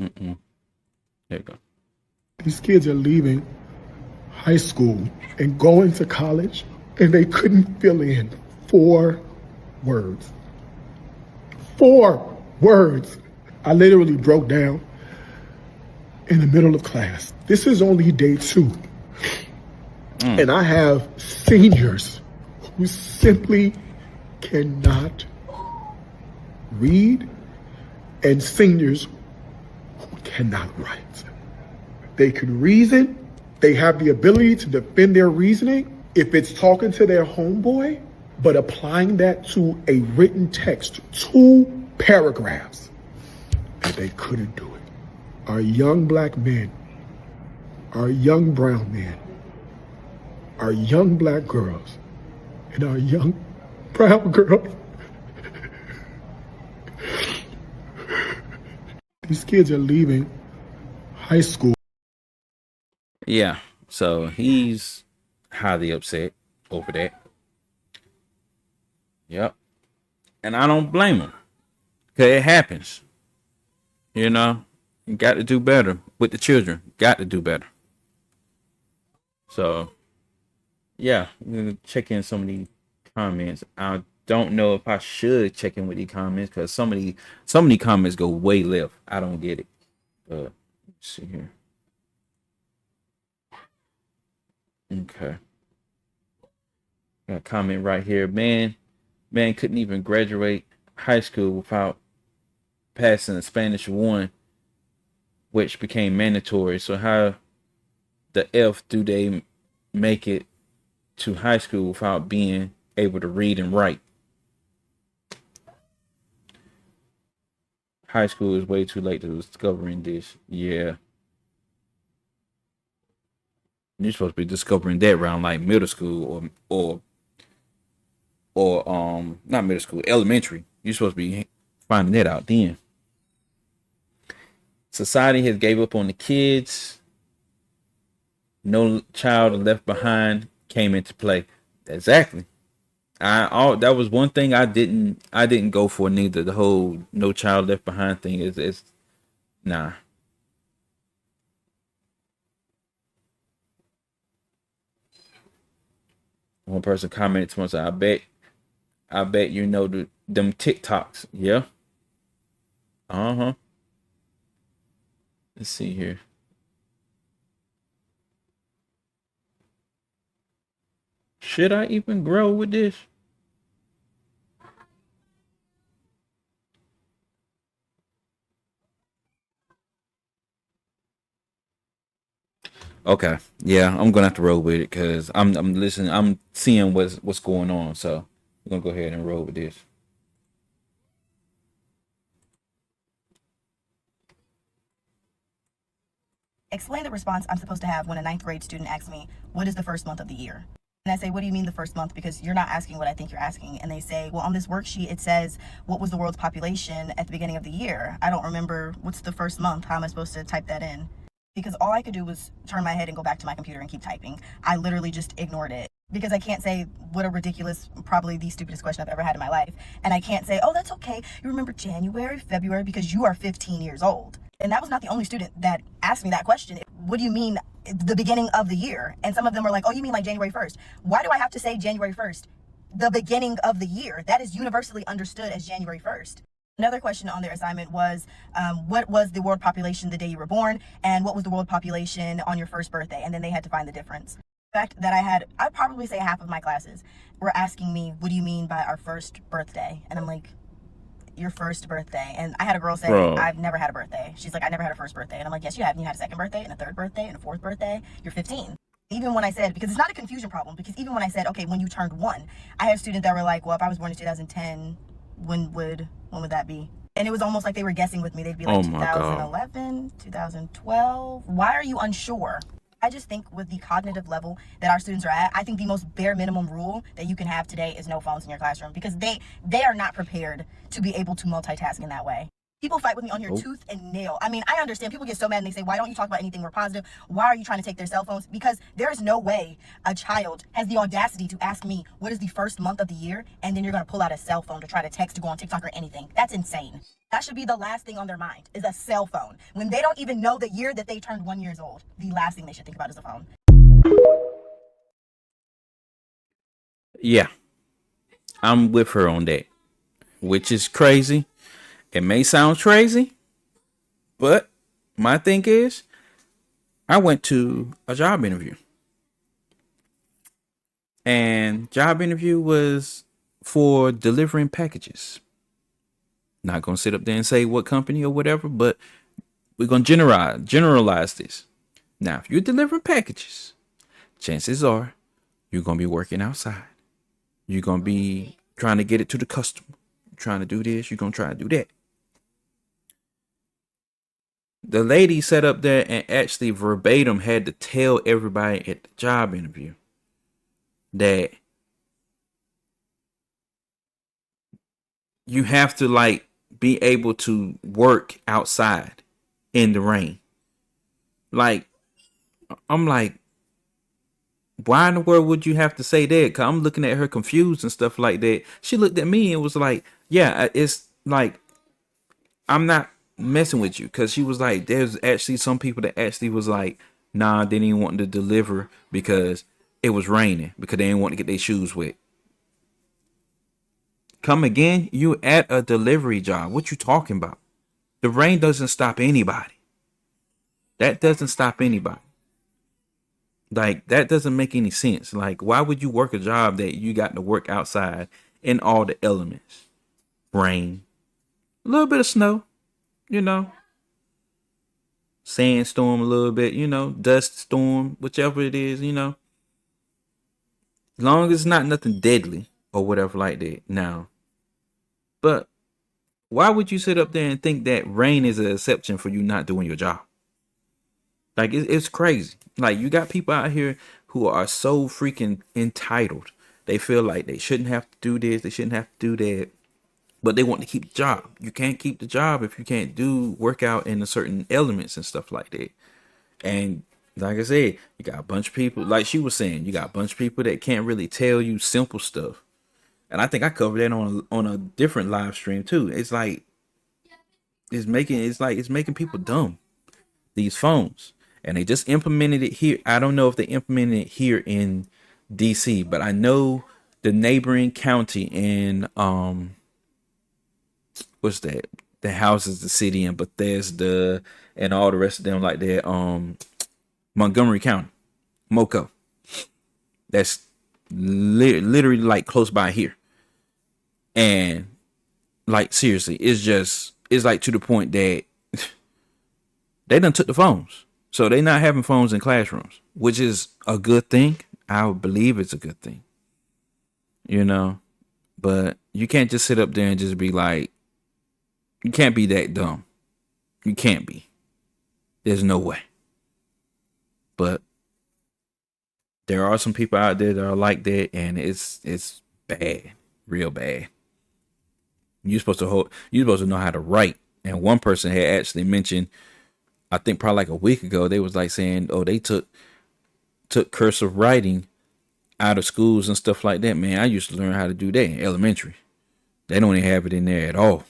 Mm-mm. There you go. These kids are leaving high school and going to college, and they couldn't fill in 4 words. 4 words. I literally broke down in the middle of class. This is only day 2. And I have seniors who simply cannot read and seniors who cannot write. They can reason. They have the ability to defend their reasoning if it's talking to their homeboy, but applying that to a written text, 2 paragraphs, and they couldn't do it. Our young black men, our young brown men, our young black girls, and our young brown girls. These kids are leaving high school. Yeah, so he's highly upset over that. Yep. And I don't blame him. Because it happens. You know? You got to do better with the children. Got to do better. So, yeah, I'm going to check in some of the comments. I don't know if I should check in with the comments because some of the comments go way left. I don't get it. But let's see here. Okay. Got a comment right here. Man couldn't even graduate high school without passing the Spanish 1, which became mandatory. So how the F do they make it to high school without being able to read and write? High school is way too late to discovering this. Yeah. You're supposed to be discovering that around like middle school or not middle school, elementary. You're supposed to be finding that out then. Society has gave up on the kids. No child left behind came into play. Exactly. That was one thing I didn't go for neither. The whole no child left behind thing is nah. One person commented to us, I bet you know them TikToks. Yeah. Uh-huh. Let's see here. Should I even grow with this? Okay. Yeah, I'm gonna have to roll with it because I'm listening. I'm seeing what's going on. So I'm gonna go ahead and roll with this. Explain the response I'm supposed to have when a 9th grade student asks me, what is the first month of the year? And I say, what do you mean the first month? Because you're not asking what I think you're asking. And they say, well, on this worksheet, it says, what was the world's population at the beginning of the year? I don't remember what's the first month. How am I supposed to type that in? Because all I could do was turn my head and go back to my computer and keep typing. I literally just ignored it because I can't say what a ridiculous, probably the stupidest question I've ever had in my life. And I can't say, oh, that's okay. You remember January, February, because you are 15 years old. And that was not the only student that asked me that question. What do you mean the beginning of the year? And some of them are like, oh, you mean like January 1st? Why do I have to say January 1st? The beginning of the year. That is universally understood as January 1st. Another question on their assignment was, what was the world population the day you were born? And what was the world population on your first birthday? And then they had to find the difference. The fact that I'd probably say half of my classes were asking me, what do you mean by our first birthday? And I'm like, your first birthday. And I had a girl say, Bro. I've never had a birthday. She's like, I never had a first birthday. And I'm like, yes, you have. And you had a second birthday and a third birthday and a fourth birthday. You're 15. Even when I said, because it's not a confusion problem, because even when I said, okay, when you turned 1, I had students that were like, well, if I was born in 2010, when would that be? And it was almost like they were guessing with me. They'd be like, Oh my God. 2011, 2012. Why are you unsure? I just think with the cognitive level that our students are at, I think the most bare minimum rule that you can have today is no phones in your classroom, because they are not prepared to be able to multitask in that way. People fight with me on here tooth and nail. I mean, I understand people get so mad and they say, why don't you talk about anything more positive? Why are you trying to take their cell phones? Because there is no way a child has the audacity to ask me, what is the first month of the year? And then you're going to pull out a cell phone to try to text, to go on TikTok or anything. That's insane. That should be the last thing on their mind, is a cell phone. When they don't even know the year that they turned 1 year old, the last thing they should think about is a phone. Yeah, I'm with her on that, which is crazy. It may sound crazy, but my thing is, I went to a job interview. And job interview was for delivering packages. Not going to sit up there and say what company or whatever, but we're going to generalize this. Now, if you're delivering packages, chances are you're going to be working outside. You're going to be trying to get it to the customer. You're trying to do this. You're going to try to do that. The lady sat up there and actually verbatim had to tell everybody at the job interview that you have to like be able to work outside in the rain. Like, I'm like, why in the world would you have to say that? Cause I'm looking at her confused and stuff like that. She looked at me and was like, yeah, it's like, I'm not messing with you. Cause she was like, there's actually some people that actually was like, nah, they didn't want to deliver because it was raining, because they didn't want to get their shoes wet. Come again? You at a delivery job. What you talking about? The rain doesn't stop anybody. That doesn't stop anybody. Like, that doesn't make any sense. Like, why would you work a job that you got to work outside in all the elements? Rain, a little bit of snow, you know, sandstorm a little bit, you know, dust storm, whichever it is, you know. As long as it's not nothing deadly or whatever like that. Now, but why would you sit up there and think that rain is an exception for you not doing your job? Like, it's crazy. Like, you got people out here who are so freaking entitled. They feel like they shouldn't have to do this. They shouldn't have to do that. But they want to keep the job. You can't keep the job if you can't do workout in a certain elements and stuff like that. And like I said, you got a bunch of people, like she was saying, you got a bunch of people that can't really tell you simple stuff. And I think I covered that on a different live stream too. It's like, it's making people dumb. These phones. And they just implemented it here. I don't know if they implemented it here in DC, but I know the neighboring county in what's that? The houses the city in Bethesda and all the rest of them like that. Montgomery County, Moco. That's literally like close by here. And like seriously, it's like to the point that they done took the phones. So they not having phones in classrooms, which is a good thing. I would believe it's a good thing. You know, but you can't just sit up there and just be like, you can't be that dumb. You can't be. There's no way. But there are some people out there that are like that, and it's bad, real bad. You're supposed to know how to write. And one person had actually mentioned, I think probably like a week ago, they was like saying, oh, they took cursive writing out of schools and stuff like that. Man, I used to learn how to do that in elementary. They don't even have it in there at all.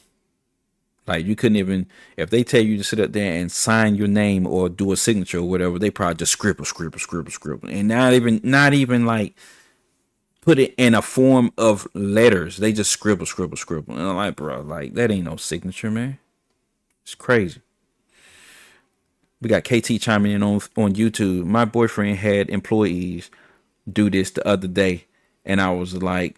Like, you couldn't even, if they tell you to sit up there and sign your name or do a signature or whatever, they probably just scribble. And not even like put it in a form of letters. They just scribble. And I'm like, bro, like, that ain't no signature, man. It's crazy. We got KT chiming in on YouTube. My boyfriend had employees do this the other day, and I was like,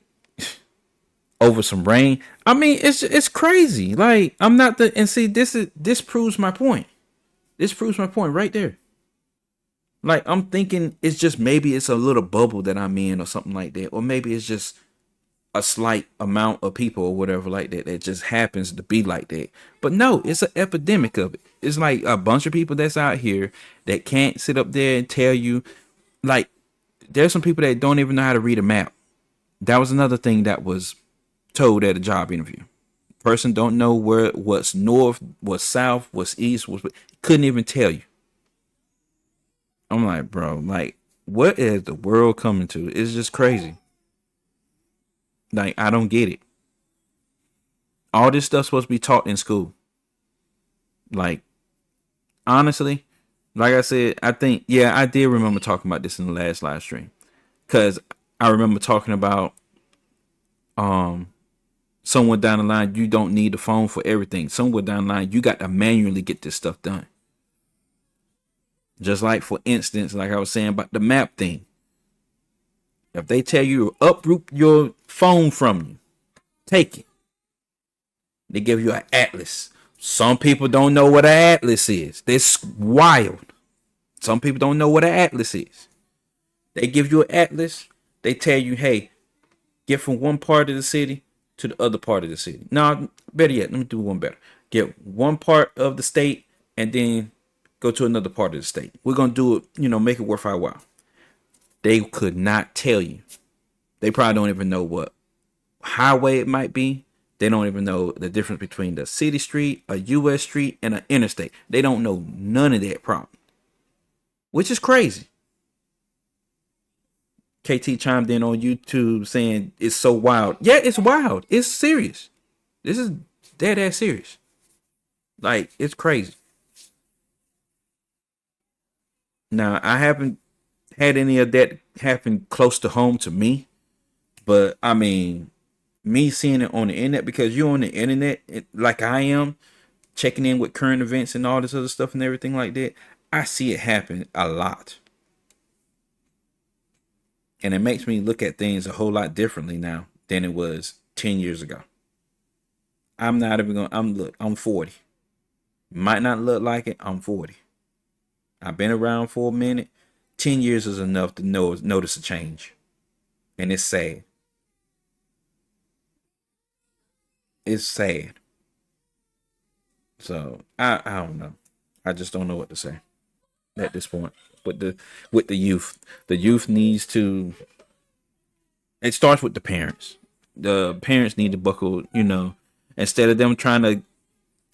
over some rain. I mean, it's crazy. Like, I'm not and see, this proves my point. This proves my point right there. Like, I'm thinking it's just, maybe it's a little bubble that I'm in or something like that, or maybe it's just a slight amount of people or whatever like that just happens to be like that. But no, it's an epidemic of it. It's like a bunch of people that's out here that can't sit up there and tell you, like, there's some people that don't even know how to read a map. That was another thing that was told at a job interview. Person don't know what's north, what's south, what's east, couldn't even tell you. I'm like, bro, like, what is the world coming to? It's just crazy. Like, I don't get it. All this stuff's supposed to be taught in school. Like, honestly, like I said, I think, yeah, I did remember talking about this in the last live stream. Because I remember talking about somewhere down the line, you don't need the phone for everything. Somewhere down the line, you got to manually get this stuff done. Just like, for instance, like I was saying about the map thing. If they tell you to uproot your phone from you, take it. They give you an atlas. Some people don't know what an atlas is. That's wild. Some people don't know what an atlas is. They give you an atlas. They tell you, hey, get from one part of the city to the other part of the city. No, better yet, let me do one better. Get one part of the state and then go to another part of the state. We're going to do it, make it worth our while. They could not tell you. They probably don't even know what highway it might be. They don't even know the difference between the city street, a U.S. street, and an interstate. They don't know none of that problem, which is crazy. KT chimed in on YouTube saying it's so wild. Yeah, it's wild. It's serious. This is dead ass serious. Like, it's crazy. Now, I haven't had any of that happen close to home to me, but I mean, me seeing it on the internet, because you're on the internet like I am, checking in with current events and all this other stuff and everything like that, I see it happen a lot. And it makes me look at things a whole lot differently now than it was 10 years ago. I'm not even going I'm 40. Might not look like it, I'm 40. I've been around for a minute. 10 years is enough to notice a change. And it's sad. It's sad. So I don't know. I just don't know what to say at this point. With the youth. The youth needs to, it starts with the parents. The parents need to buckle, instead of them trying to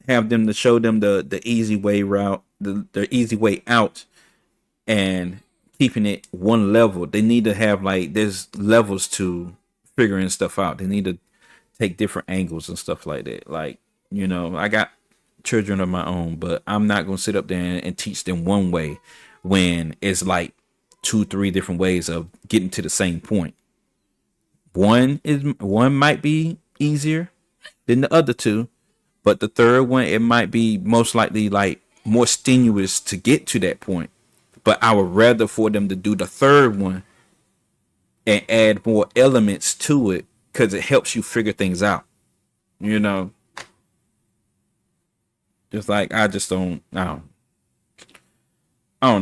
have them to show them the easy way route, the easy way out, and keeping it one level. They need to have, like, there's levels to figuring stuff out. They need to take different angles and stuff like that. Like, I got children of my own, but I'm not going to sit up there and teach them one way when it's like 2-3 different ways of getting to the same point. One might be easier than the other two, but the third one, it might be most likely like more strenuous to get to that point. But I would rather for them to do the third one and add more elements to it, because it helps you figure things out. Just like, I don't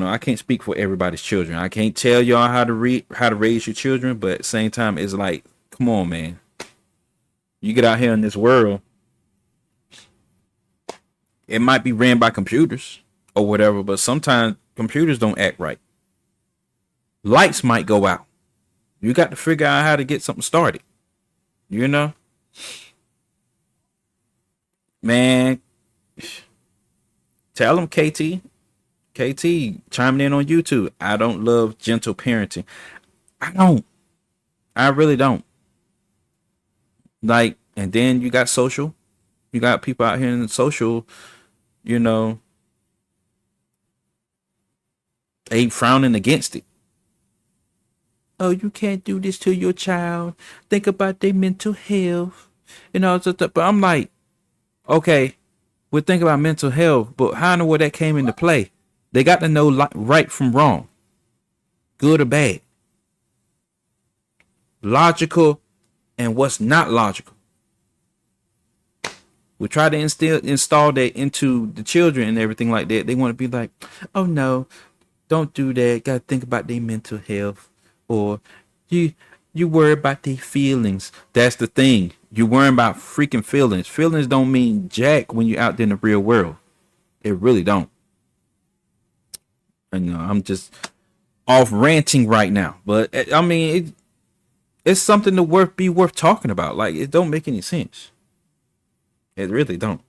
know. I can't speak for everybody's children. I can't tell y'all how to raise your children, but at the same time, it's like, come on, man. You get out here in this world, it might be ran by computers or whatever, but sometimes computers don't act right. Lights might go out. You got to figure out how to get something started. Man, tell them, KT chiming in on YouTube. I don't love gentle parenting. I really don't. Like, and then you got social. You got people out here in the social, they frowning against it. Oh, you can't do this to your child. Think about their mental health and all that stuff. But I'm like, okay, we're thinking about mental health, but how in the world that came into play? They got to know right from wrong, good or bad, logical and what's not logical. We try to install that into the children and everything like that. They want to be like, oh no, don't do that. Got to think about their mental health, or you worry about their feelings. That's the thing. You worry about freaking feelings. Feelings don't mean jack when you're out there in the real world. It really don't. And I'm just off ranting right now, but I mean, it's something to be worth talking about. Like, it don't make any sense. It really don't.